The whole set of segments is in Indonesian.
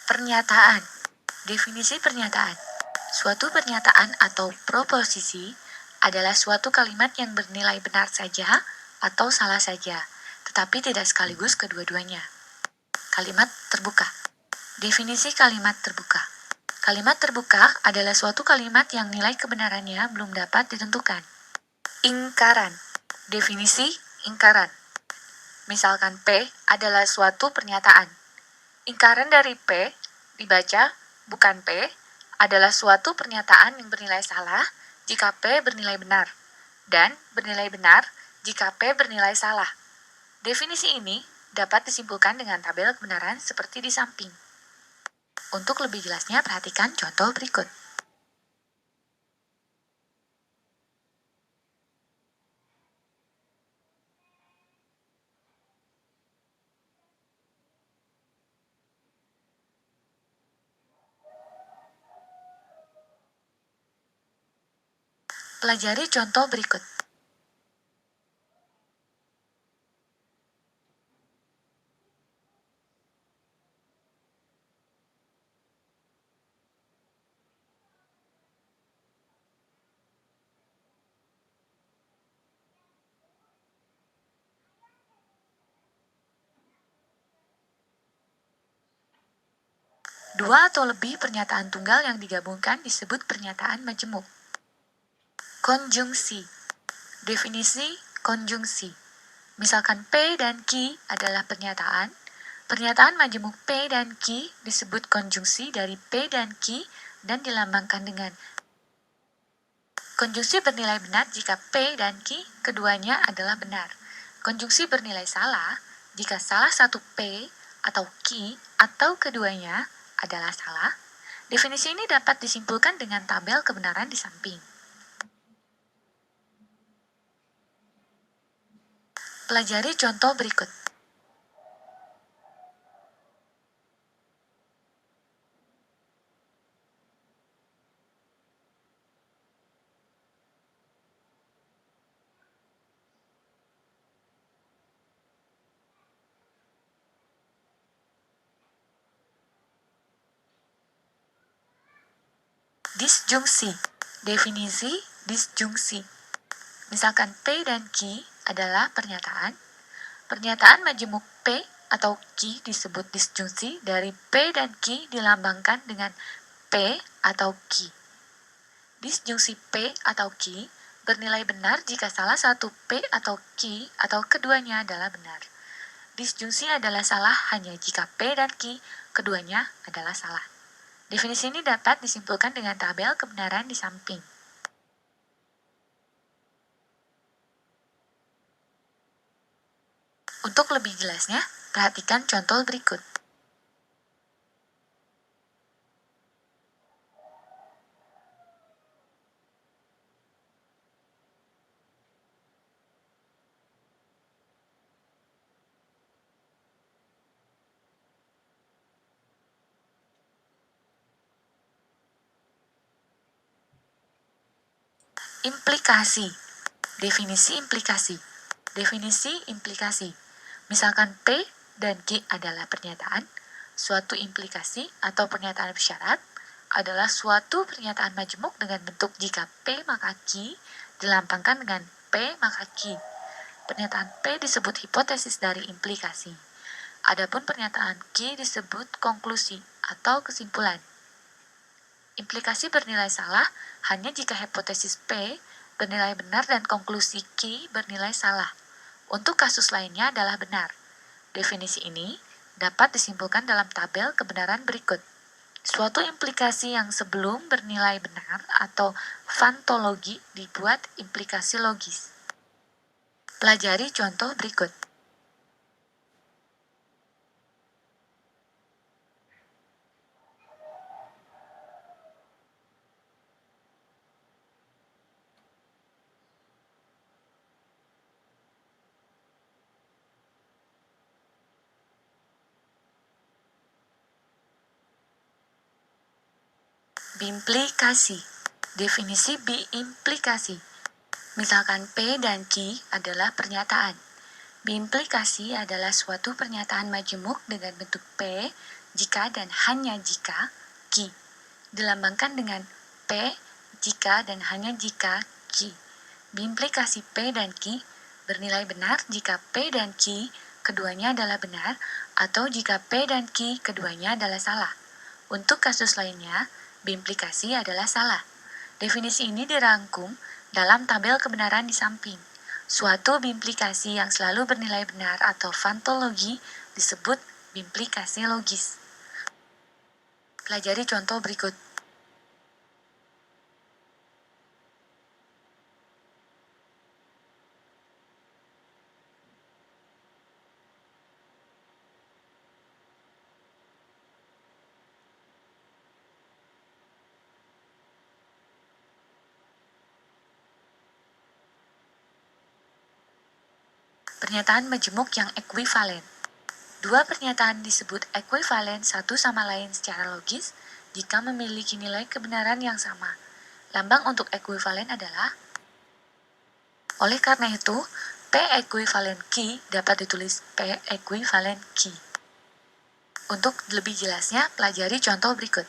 Pernyataan. Definisi pernyataan. Suatu pernyataan atau proposisi adalah suatu kalimat yang bernilai benar saja atau salah saja, tetapi tidak sekaligus kedua-duanya. Kalimat terbuka. Definisi kalimat terbuka. Kalimat terbuka adalah suatu kalimat yang nilai kebenarannya belum dapat ditentukan. Ingkaran. Definisi ingkaran. Misalkan P adalah suatu pernyataan. Ingkaran dari P dibaca bukan P adalah suatu pernyataan yang bernilai salah jika P bernilai benar dan bernilai benar jika P bernilai salah. Definisi ini dapat disimpulkan dengan tabel kebenaran seperti di samping. Untuk lebih jelasnya perhatikan contoh berikut. Pelajari contoh berikut. Dua atau lebih pernyataan tunggal yang digabungkan disebut pernyataan majemuk. Konjungsi. Definisi konjungsi. Misalkan P dan Q adalah pernyataan. Pernyataan majemuk P dan Q disebut konjungsi dari P dan Q dan dilambangkan dengan konjungsi bernilai benar jika P dan Q keduanya adalah benar. Konjungsi bernilai salah jika salah satu P atau Q atau keduanya adalah salah. Definisi ini dapat disimpulkan dengan tabel kebenaran di samping. Pelajari contoh berikut. Disjungsi. Definisi disjungsi. Misalkan P dan Q adalah pernyataan. Pernyataan majemuk P atau Q disebut disjungsi dari P dan Q dilambangkan dengan P atau Q. Disjungsi P atau Q bernilai benar jika salah satu P atau Q atau keduanya adalah benar. Disjungsi adalah salah hanya jika P dan Q keduanya adalah salah. Definisi ini dapat disimpulkan dengan tabel kebenaran di samping. Untuk lebih jelasnya, perhatikan contoh berikut. Implikasi. Definisi implikasi. Definisi implikasi. Misalkan P dan Q adalah pernyataan, suatu implikasi atau pernyataan bersyarat adalah suatu pernyataan majemuk dengan bentuk jika P maka Q dilambangkan dengan P maka Q. Pernyataan P disebut hipotesis dari implikasi. Adapun pernyataan Q disebut konklusi atau kesimpulan. Implikasi bernilai salah hanya jika hipotesis P bernilai benar dan konklusi Q bernilai salah. Untuk kasus lainnya adalah benar. Definisi ini dapat disimpulkan dalam tabel kebenaran berikut. Suatu implikasi yang sebelum bernilai benar atau fantologi dibuat implikasi logis. Pelajari contoh berikut. Biimplikasi. Definisi biimplikasi. Misalkan P dan Q adalah pernyataan. Biimplikasi adalah suatu pernyataan majemuk dengan bentuk P jika dan hanya jika Q dilambangkan dengan P jika dan hanya jika Q. Biimplikasi P dan Q bernilai benar jika P dan Q keduanya adalah benar atau jika P dan Q keduanya adalah salah. Untuk kasus lainnya, biimplikasi adalah salah. Definisi ini dirangkum dalam tabel kebenaran di samping. Suatu biimplikasi yang selalu bernilai benar atau fantologi disebut biimplikasi logis. Pelajari contoh berikut. Pernyataan majemuk yang ekuivalen. Dua pernyataan disebut ekuivalen satu sama lain secara logis jika memiliki nilai kebenaran yang sama. Lambang untuk ekuivalen adalah. Oleh karena itu, P ekuivalen Q dapat ditulis P ekuivalen Q. Untuk lebih jelasnya, pelajari contoh berikut.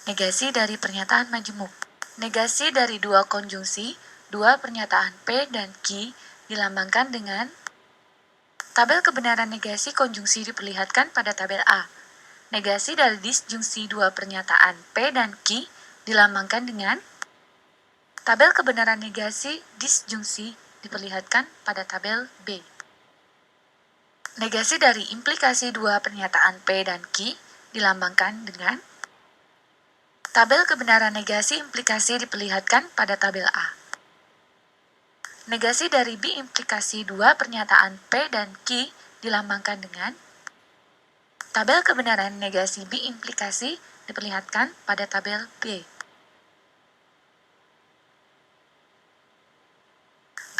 Negasi dari pernyataan majemuk. Negasi dari dua konjungsi, dua pernyataan P dan Q dilambangkan dengan tabel kebenaran negasi konjungsi diperlihatkan pada tabel A. Negasi dari disjungsi dua pernyataan P dan Q dilambangkan dengan tabel kebenaran negasi disjungsi diperlihatkan pada tabel B. Negasi dari implikasi dua pernyataan P dan Q dilambangkan dengan tabel kebenaran negasi implikasi diperlihatkan pada tabel A. Negasi dari biimplikasi dua pernyataan P dan Q dilambangkan dengan tabel kebenaran negasi biimplikasi diperlihatkan pada tabel B.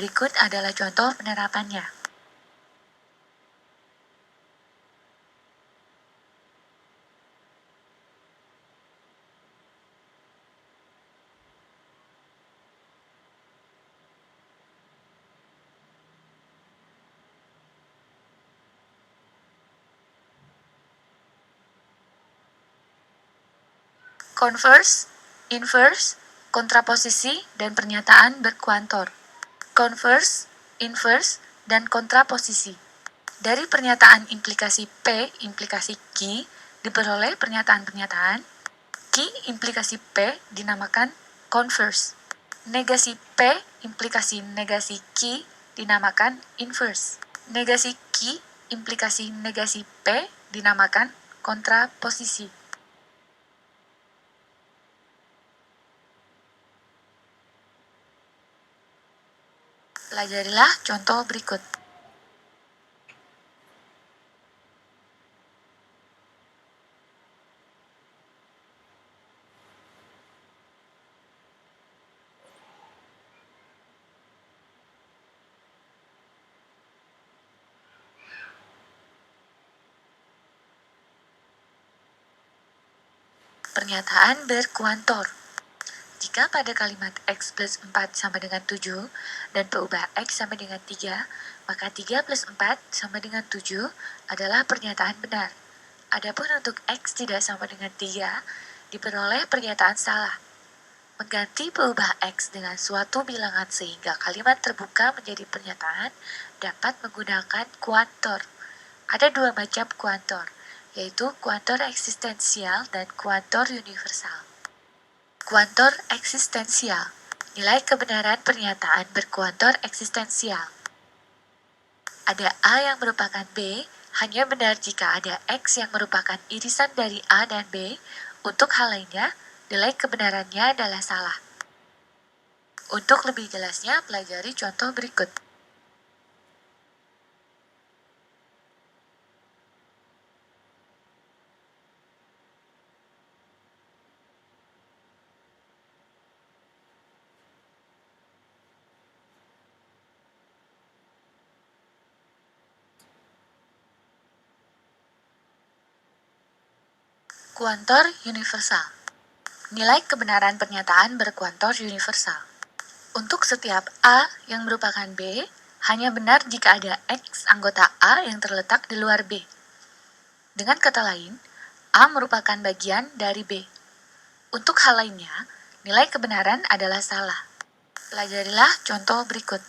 Berikut adalah contoh penerapannya. Converse, inverse, kontraposisi, dan pernyataan berkuantor. Converse, inverse, dan kontraposisi. Dari pernyataan implikasi P, implikasi Q, diperoleh pernyataan-pernyataan. Q, implikasi P, dinamakan converse. Negasi P, implikasi negasi Q, dinamakan inverse. Negasi Q, implikasi negasi P, dinamakan kontraposisi. Pelajarilah contoh berikut. Pernyataan berkuantor. Jika pada kalimat X plus 4 sama dengan 7 dan peubah X sama dengan 3, maka 3 plus 4 sama dengan 7 adalah pernyataan benar. Adapun untuk X tidak sama dengan 3, diperoleh pernyataan salah. Mengganti peubah X dengan suatu bilangan sehingga kalimat terbuka menjadi pernyataan dapat menggunakan kuantor. Ada dua macam kuantor, yaitu kuantor eksistensial dan kuantor universal. Kuantor eksistensial. Nilai kebenaran pernyataan berkuantor eksistensial. Ada A yang merupakan B, hanya benar jika ada X yang merupakan irisan dari A dan B. Untuk hal lainnya, nilai kebenarannya adalah salah. Untuk lebih jelasnya, pelajari contoh berikut. Kuantor universal. Nilai kebenaran pernyataan berkuantor universal. Untuk setiap A yang merupakan B, hanya benar jika ada X anggota A yang terletak di luar B. Dengan kata lain, A merupakan bagian dari B. Untuk hal lainnya, nilai kebenaran adalah salah. Pelajarilah contoh berikut.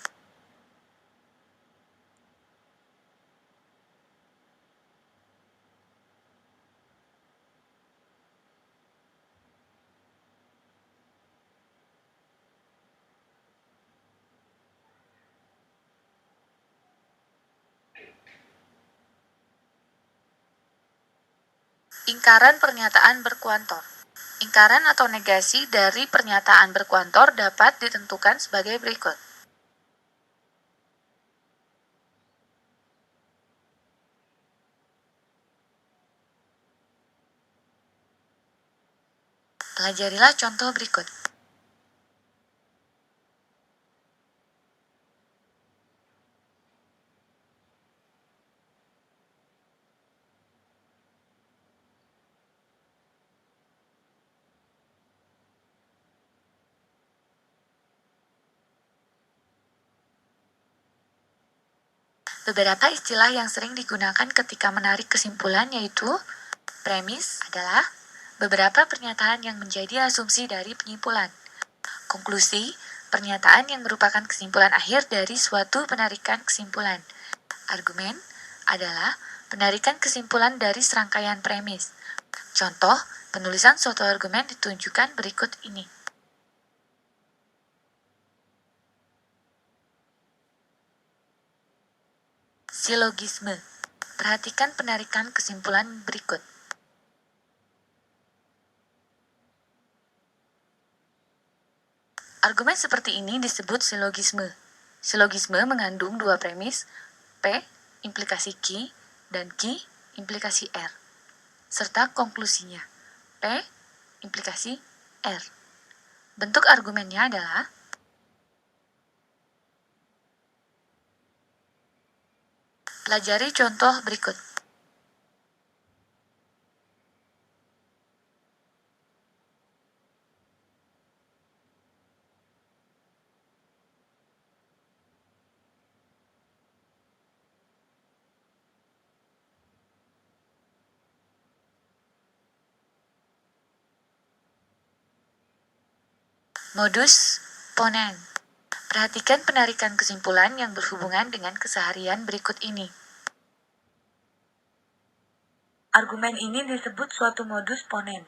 Ingkaran pernyataan berkuantor. Ingkaran atau negasi dari pernyataan berkuantor dapat ditentukan sebagai berikut. Pelajarilah contoh berikut. Beberapa istilah yang sering digunakan ketika menarik kesimpulan yaitu premis adalah beberapa pernyataan yang menjadi asumsi dari penyimpulan. Konklusi, pernyataan yang merupakan kesimpulan akhir dari suatu penarikan kesimpulan. Argumen adalah penarikan kesimpulan dari serangkaian premis. Contoh, penulisan suatu argumen ditunjukkan berikut ini. Silogisme. Perhatikan penarikan kesimpulan berikut. Argumen seperti ini disebut silogisme. Silogisme mengandung dua premis, P, implikasi Q, dan Q, implikasi R, serta konklusinya, P, implikasi R. Bentuk argumennya adalah pelajari contoh berikut. Modus ponens. Perhatikan penarikan kesimpulan yang berhubungan dengan keseharian berikut ini. Argumen ini disebut suatu modus ponens,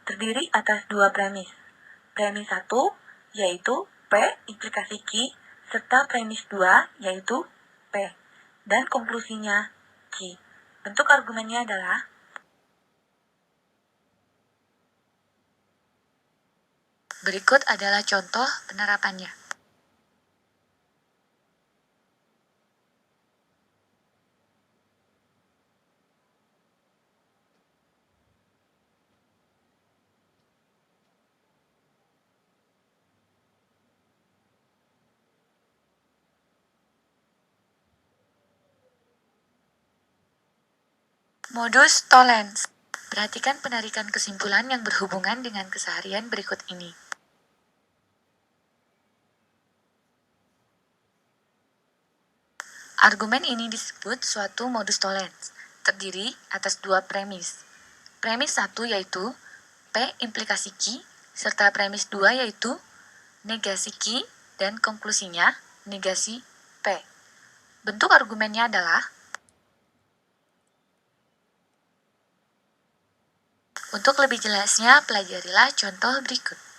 terdiri atas dua premis. Premis 1 yaitu P implikasi Q, serta premis 2 yaitu P, dan konklusinya Q. Bentuk argumennya adalah berikut adalah contoh penerapannya. Modus tollens. Perhatikan penarikan kesimpulan yang berhubungan dengan keseharian berikut ini. Argumen ini disebut suatu modus tollens, terdiri atas dua premis. Premis 1 yaitu P implikasi Q, serta premis 2 yaitu negasi Q, dan konklusinya negasi P. Bentuk argumennya adalah untuk lebih jelasnya, pelajarilah contoh berikut.